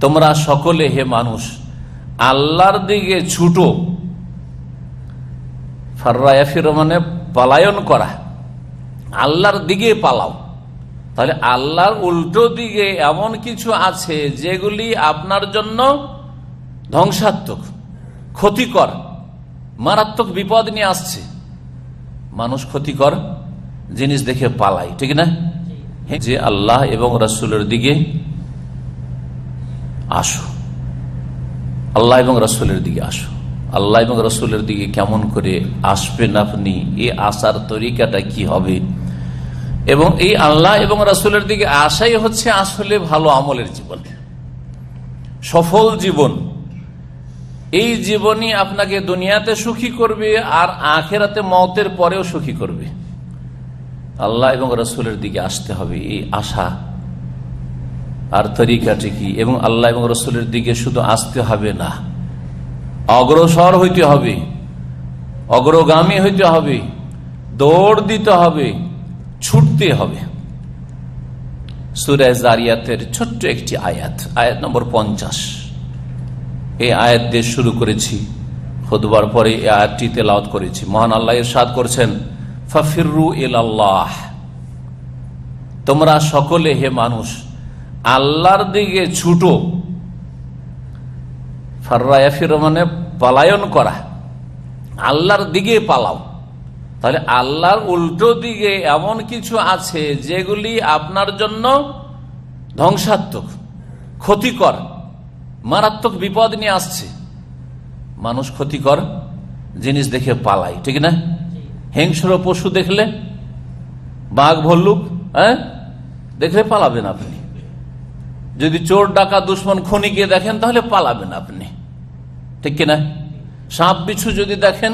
তোমরা সকলে হে মানুষ আল্লাহর দিকে ছুটো। ফাররা ইয়াফিরু মানে পলায়ন করা, আল্লাহর দিকে পালাও। তাহলে আল্লাহর উল্টো দিকে এমন কিছু আছে যেগুলি আপনার জন্য ধ্বংসাত্মক, ক্ষতিকর, মারাত্মক বিপদ নিয়ে আসছে। মানুষ ক্ষতিকর জিনিস দেখে পালায়, ঠিক না? যে আল্লাহ এবং রাসূলের দিকে আসো, আল্লাহ এবং রাসূলের দিকে আসো। আল্লাহ এবং রাসূলের দিকে কেমন করে আসবেন আপনি, এই আসার তরিকাটা কি হবে? এবং এই আল্লাহ এবং রাসূলের দিকে আসাই হচ্ছে আসলে ভালো আমলের জীবন, সফল জীবন। এই জীবনই আপনাকে দুনিয়াতে সুখী করবে আর আখিরাতে মওতের পরেও সুখী করবে। আল্লাহ এবং রাসূলের দিকে আসতে হবে, এই আশা আর তরিকাটি কি? এবং আল্লাহ এবং রাসূলের দিকে শুধু আসতে হবে না, অগ্রসর হইতে হবে, অগ্রগামী হইতে হবে, দৌড় দিতে হবে, ছুটতে হবে। সূরা যারিয়াতের ছোট্ট একটি আয়াত, আয়াত নম্বর 50, এই আয়াত দিয়ে শুরু করেছি, খুতবার পরে এই আয়াতটি তেলাওয়াত করেছি। মহান আল্লাহ ইরশাদ করছেন, ফাফিরু ইলাল্লাহ, তোমরা সকলে হে মানুষ আল্লাহর দিকে ছুটো। ফাররা ইয়াফিরু মানে পলায়ন করা, আল্লাহর দিকে পালাও। তাহলে আল্লাহর উল্টো দিকে এমন কিছু আছে যেগুলি আপনার জন্য ধ্বংসাত্মক, ক্ষতিকর, মারাত্মক বিপদ নিয়ে আসছে। মানুষ ক্ষতিকর জিনিস দেখে পালায়, ঠিক না? হিংস্র পশু দেখলে, বাঘ ভাল্লুক দেখলে পালাবেন আপনি। যদি চোর ডাকাত দুশ্মন খুনিকে দেখেন তাহলে পালাবেন আপনি, ঠিক কিনা? সাপ বিচ্ছু যদি দেখেন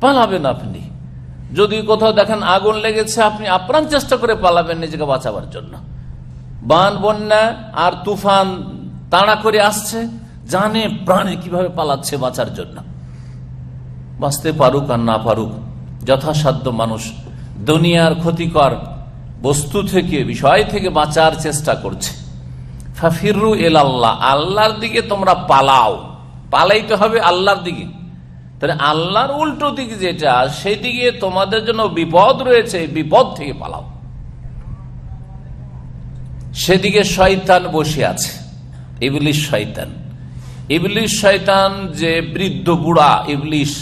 পালাবেন আপনি। যদি কোথাও দেখেন আগুন লেগেছে আপনি আপ্রাণ চেষ্টা করে পালাবেন নিজেকে বাঁচাবার জন্য। বান বন্যা আর তুফান তাড়া করে আসছে, জানে প্রাণে কিভাবে পালাচ্ছে বাঁচার জন্য। বাঁচতে পারুক আর না পারুক, যথাসাধ্য মানুষ দুনিয়ার ক্ষতিকর বস্তু থেকে, বিষয় থেকে বাঁচার চেষ্টা করছে। ফাফিরু ইলাল্লাহ, আল্লাহর দিকে তোমরা পালাও। পালাইতে হবে আল্লাহর দিকে। তাহলে আল্লাহর উল্টো দিক যেটা, সেই দিকে তোমাদের জন্য বিপদ রয়েছে, বিপদ থেকে পালাও। সেদিকে শয়তান বসে আছে, ইবলিস শয়তান। ইবলিস শয়তান যে বৃদ্ধ বুড়া ইবলিস,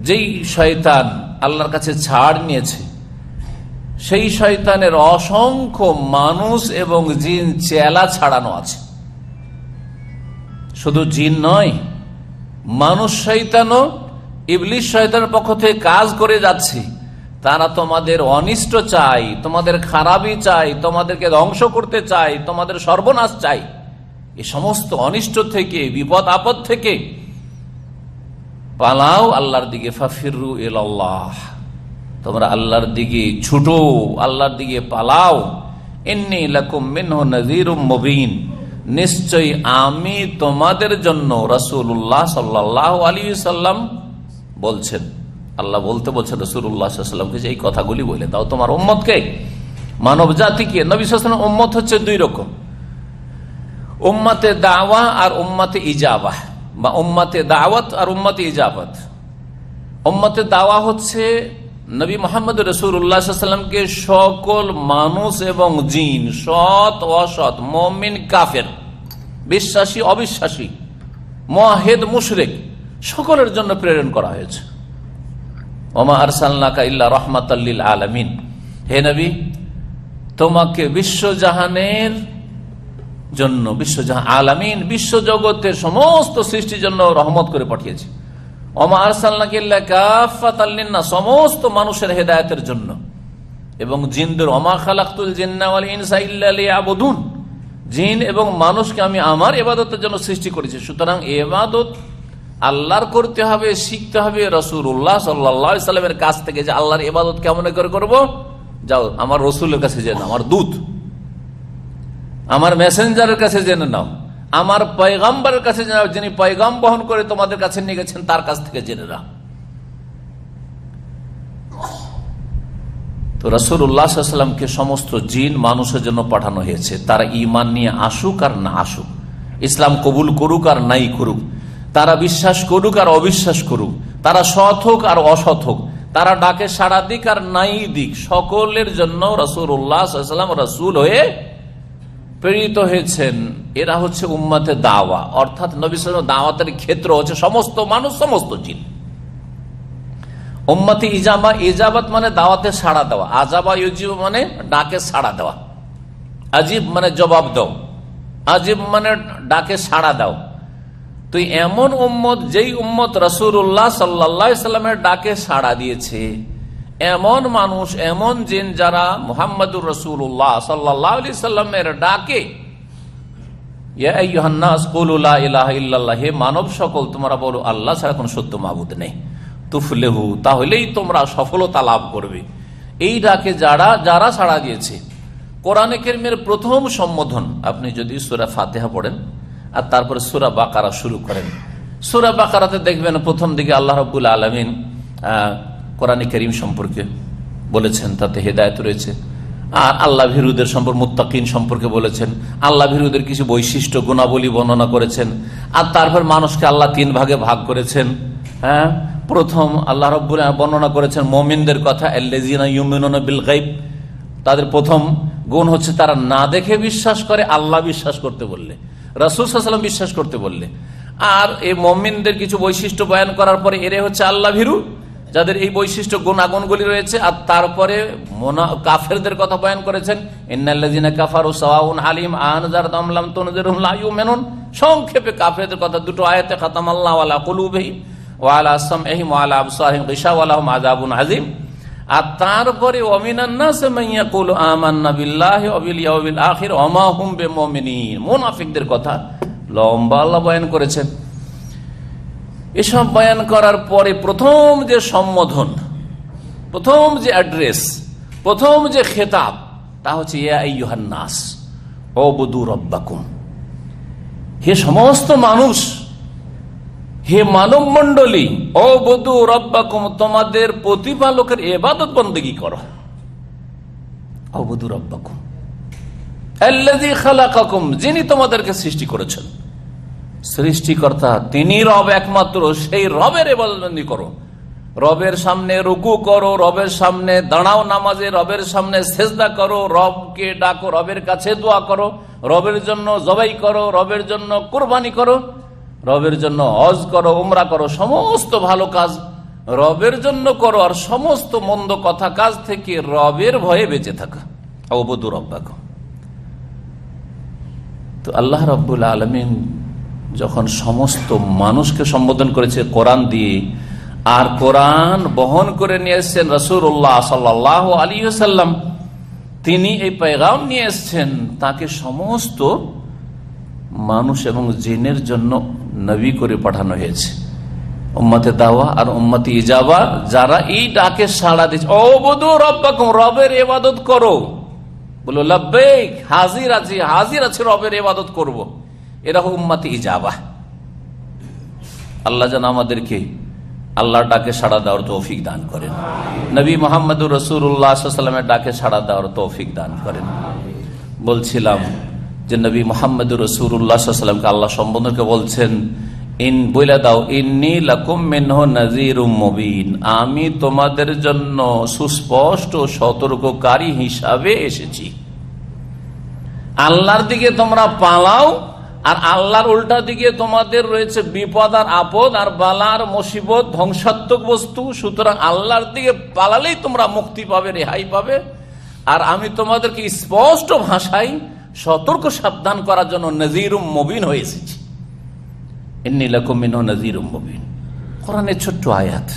যেই শয়তান আল্লাহর কাছে ছাড় নিয়েছে, সেই শয়তানের অসংখ্য মানুষ এবং জিন চেলা ছাড়ানো আছে। শুধু জিন নয়, মানুষ শয়তানও ইবলিস শয়তানের পক্ষ থেকে কাজ করে যাচ্ছে। তারা তোমাদের অনিষ্ট চাই, তোমাদের খারাপই চাই, তোমাদেরকে ধ্বংস করতে চাই, তোমাদের সর্বনাশ চাই। এই সমস্ত অনিষ্ট থেকে, বিপদ আপদ থেকে পালাও আল্লাহর দিকে। ফাফিরু ইলাল্লাহ, তোমরা আল্লাহর দিকে ছুটো, আল্লাহর দিকে পালাও। ইন্নী লাকুম মিনহু নাযীরুম মুবিন, নিশ্চয়ই আমি তোমাদের জন্য, রাসূলুল্লাহ সাল্লাল্লাহু আলাইহি ওয়াসাল্লাম বলছেন, আল্লাহ বলছেন রাসূলুল্লাহ সাল্লাল্লাহু আলাইহি ওয়াসাল্লামকে যে এই কথাগুলি বলে দাও তোমার উম্মতকে, মানব জাতিকে। নবী সাল্লাল্লাহু আলাইহি ওয়াসাল্লাম উম্মত হচ্ছে দুই রকম, উম্মতে দাওয়া আর উম্মতে ইজাবাহ, বা উম্মতে দাওয়াত আর উম্মতে ইজাবাত। উম্মতে দাওয়া হচ্ছে নবী মুহাম্মদ রাসূলুল্লাহ সাল্লাল্লাহু আলাইহি ওয়াসাল্লামকে সকল মানুষ এবং জিন, সৎ অসৎ, মুমিন কাফের, বিশ্বাসী অবিশ্বাসী, মুওয়াহিদ মুশরিক, সকলের জন্য প্রেরণ করা হয়েছে। ওমা আরসালনাকা ইল্লা রাহমাতাল লিল আলামিন, হে নবী তোমাকে বিশ্বজাহানের জন্য, বিশ্বজাহান আলামিন, বিশ্বজগতের সমস্ত সৃষ্টির জন্য রহমত করে পাঠিয়েছি। ওমা আরসালনাকা ইল্লা কাফাতাল লিন্নাস, সমস্ত মানুষের হেদায়েতের জন্য। এবং জিনদের ওমা খালাকতুল জিন্না ওয়াল ইনসা ইল্লা লিয়াবুদুন, জিন এবং মানুষকে আমি আমার ইবাদতের জন্য সৃষ্টি করেছি। সুতরাং ইবাদত আল্লাহর করতে হবে, শিখতে হবে রাসূলুল্লাহ সাল্লাল্লাহু আলাইহি সাল্লামের কাছ থেকে, যে আল্লাহর ইবাদত কেমন করে করব। যাও আমার রসুলের কাছে জেনে নাও, আমার দূত, আমার মেসেঞ্জারের কাছে জেনে নাও, আমার পয়গম্বরের কাছে জেনে নাও, যিনি পয়গাম বহন করে তোমাদের কাছে নিয়ে গেছেন, তার কাছ থেকে জেনে নাও। তো রাসূলুল্লাহ সাল্লাল্লাহু আলাইহি ওয়াসাল্লামকে সমস্ত জিন মানুষের জন্য পাঠানো হয়েছে। তারা ঈমান নিয়ে আসুক আর না আসুক, ইসলাম কবুল করুক আর নাই করুক, তারা বিশ্বাস করুক আর অবিশ্বাস করুক, তারা সৎ হোক আর অসৎ হোক, তারা ডাকে সাড়া দিক আর নাই দিক, সকলের জন্য রাসূলুল্লাহ সাল্লাল্লাহু আলাইহি ওয়াসাল্লাম রাসূল হয়ে প্রেরিত হয়েছেন। এরা হচ্ছে উম্মতে দাওয়া, অর্থাৎ নবী সাল্লাল্লাহু আলাইহি ওয়াসাল্লাম দাওয়াতের ক্ষেত্র হচ্ছে সমস্ত মানুষ, সমস্ত জিন। উম্মতি ইজামা, ইজাবাত মানে দাওয়াতে সাড়া দেওয়া, আজাবা ইউজিব মানে ডাকে সাড়া দেওয়া, আজিব মানে জবাব দাও, আজিব মানে ডাকে সাড়া দাও। তো এমন উম্মত, যেই উম্মত রাসূলুল্লাহ সাল্লাল্লাহু আলাইহি ওয়াসাল্লামের ডাকে সাড়া দিয়েছে, এমন মানুষ, এমন জিন যারা মুহাম্মদুর রাসূলুল্লাহ সাল্লাল্লাহু আলাইহি ওয়াসাল্লামের ডাকে ইয়া আইয়ুহান নাস কুলু লা ইলাহা ইল্লাল্লাহ, হে মানব সকল তোমরা বলো আল্লাহ ছাড়া কোনো সত্য মাবুদ নেই, তুফলেহু, তাহলেই তোমরা সফলতা লাভ করবে। এই ডাকে যারা সাড়া দিয়েছে, কোরআনে কারীমের প্রথম সম্বোধন আপনি যদি সূরা ফাতিহা পড়েন আর তারপরে সূরা বাকারা শুরু করেন, সূরা বাকারাতে দেখবেন প্রথম দিকে আল্লাহ রাব্বুল আলামিন কোরআনে কারীম সম্পর্কে বলেছেন, তাতে হেদায়েত রয়েছে। আর আল্লাহ ভীরুদের সম্পর্কে, মুত্তাকিন সম্পর্কে বলেছেন, আল্লাহ ভীরুদের কিছু বৈশিষ্ট্য গুণাবলী বর্ণনা করেছেন। আর তারপর মানুষকে আল্লাহ তিন ভাগে ভাগ করেছেন। হ্যাঁ, প্রথম আল্লাহ রাব্বুল আলামিন বর্ণনা করেছেন মুমিনদের কথা, আল্লাযীনা ইউমিনুনা বিল গায়ব, তাদের প্রথম গুণ হচ্ছে তারা না দেখে বিশ্বাস করে, আল্লাহ বিশ্বাস করতে বললে, রাসূল সাল্লাল্লাহু আলাইহি ওয়াসাল্লাম বিশ্বাস করতে বললে। আর এই মুমিনদের কিছু বৈশিষ্ট্য বয়ান করার পরে এরা হচ্ছে আল্লাহ ভীরু, যাদের এই বৈশিষ্ট্য গুণাগুণগুলি রয়েছে। আর তারপরে কাফেরদের কথা বয়ান করেছেন, ইন্নাল্লাযীনা কাফারু সাওয়াউন আলাইহিম আনজারতাহুম লাম তুনজিরহুম লা ইউমিনুন। সংক্ষেপে কাফেরদের কথা দুটো আয়াতে খাতামাল্লাহু আলা কুলুবিহিম ওয়া আলা সামইহিম ওয়া আলা আবসারিহিম গিশাওয়া ওয়া লাহুম আযাবুন আযীম। আর তারপরে ওয়ামিনান নাসি মান ইয়াকুলু আমান্না বিল্লাহি ওয়া বিল ইয়াউমিল আখির ওয়া মা হুম বিমুমিনিন। মুনাফিকদের কথা লম্বা আল্লাহ বয়ান করেছেন। এসব বয়ান করার পরে প্রথম যে সম্বোধন, প্রথম যে অ্যাড্রেস, প্রথম যে খেতাব, তা হচ্ছে ইয়া আইয়ুহান নাস উবুদু রাব্বাকুম, হে সমস্ত মানুষ, হে মানব মণ্ডলী, উবুদু রাব্বাকুম, তোমাদের প্রতিপালকের ইবাদত বন্দেগী করো। উবুদু রাব্বাকুম আল্লাযী খালাকাকুম, যিনি তোমাদেরকে সৃষ্টি করেছেন। সৃষ্টিকর্তা তিনি রব একমাত্র, সেই রবের ইবাদতবন্দি করো। রবের সামনে রুকু করো, রবের সামনে দাঁড়াও নামাজে, রবের সামনে সেজদা করো, রবকে ডাকো, রবের কাছে দোয়া করো, রবের জন্য জবাই করো, রবের জন্য কুরবানি করো, রবের জন্য হজ করো, উমরা করো, সমস্ত ভালো কাজ রবের জন্য করো। আর সমস্ত মন্দ কথা কাজ থেকে রবের ভয়ে বেঁচে থাকা। উবুদু রাব্বাকুম। তো আল্লাহ রাব্বুল আলামিন যখন সমস্ত মানুষকে সম্বোধন করেছে কোরআন দিয়ে, আর কোরআন বহন করে নিয়ে এসছেন রাসূলুল্লাহ সাল্লাল্লাহু আলাইহি ওয়াসাল্লাম, তিনি এই পেগাম নিয়ে এসছেন, তাকে সমস্ত মানুষ এবং জিনের জন্য নবী করে পাঠানো হয়েছে। উম্মতে দাওয়া আর উম্মতে ইজাবা, যারা এই ডাকে সাড়া দিচ্ছে, উবুদু রাব্বাকুম, রবের ইবাদত করো, বলো লাব্বাইক, হাজির আছি, হাজির আছি, রবের ইবাদত করব, এরা উম্মতে ইজাবা। আল্লাহ যেন আমাদেরকে আল্লাহর ডাকে সাড়া দেওয়ার তৌফিক দান করেন, নবী মুহাম্মদুর রাসূলুল্লাহ সাল্লাল্লাহু আলাইহি ওয়াসাল্লামের ডাকে সাড়া দেওয়ার তৌফিক দান করেন। বলছিলাম যে নবী মুহাম্মদুর রাসূলুল্লাহ সাল্লাল্লাহু আলাইহি ওয়াসাল্লামকে আল্লাহ সম্বোধনকে বলছেন, বলে দাও, ইন্নী লাকুম মিনহু নাযীরুম মুবিন, আমি তোমাদের জন্য সুস্পষ্ট সতর্ককারী হিসাবে এসেছি। আল্লাহর দিকে তোমরা পালাও, আর আল্লাহর উল্টা দিকে তোমাদের রয়েছে বিপদ আর আপদ আর বালার মুসিবত, ধ্বংসাত্মক বস্তু। সুতরাং আল্লাহর দিকে পালালেই তোমরা মুক্তি পাবে, রেহাই পাবে। আর আমি তোমাদেরকে স্পষ্ট ভাষায় সতর্ক সাবধান করার জন্য নাযীরুম মুবিন হয়ে এসেছি। ইন্নী লাকুম মিনহু নাযীরুম মুবিন, কোরআনের ছোট্ট আয়াত,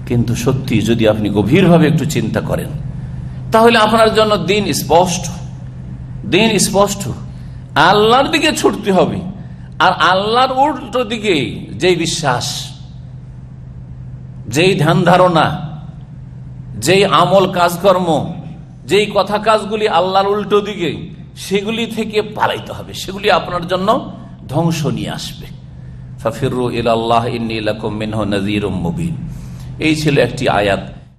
কিন্তু সত্যি যদি আপনি গভীরভাবে একটু চিন্তা করেন, তাহলে আপনার জন্য দিন স্পষ্ট, দিন স্পষ্ট। আল্লাহর দিকে ছুটতে হবে। আর আল্লাহর উল্টো দিকে যেই বিশ্বাস, যেই ধ্যান ধারণা, যেই আমল কাজকর্ম, যেই কথা কাজগুলি আল্লাহর উল্টো দিকে, সেগুলি থেকে পালাইতে হবে। সেগুলি আপনার জন্য ধ্বংস নিয়ে আসবে। ফাফিরু ইলাল্লাহ ইন্নী লাকুম মিনহু নাযীরুম মুবিন। এই ছিল একটি আয়াত।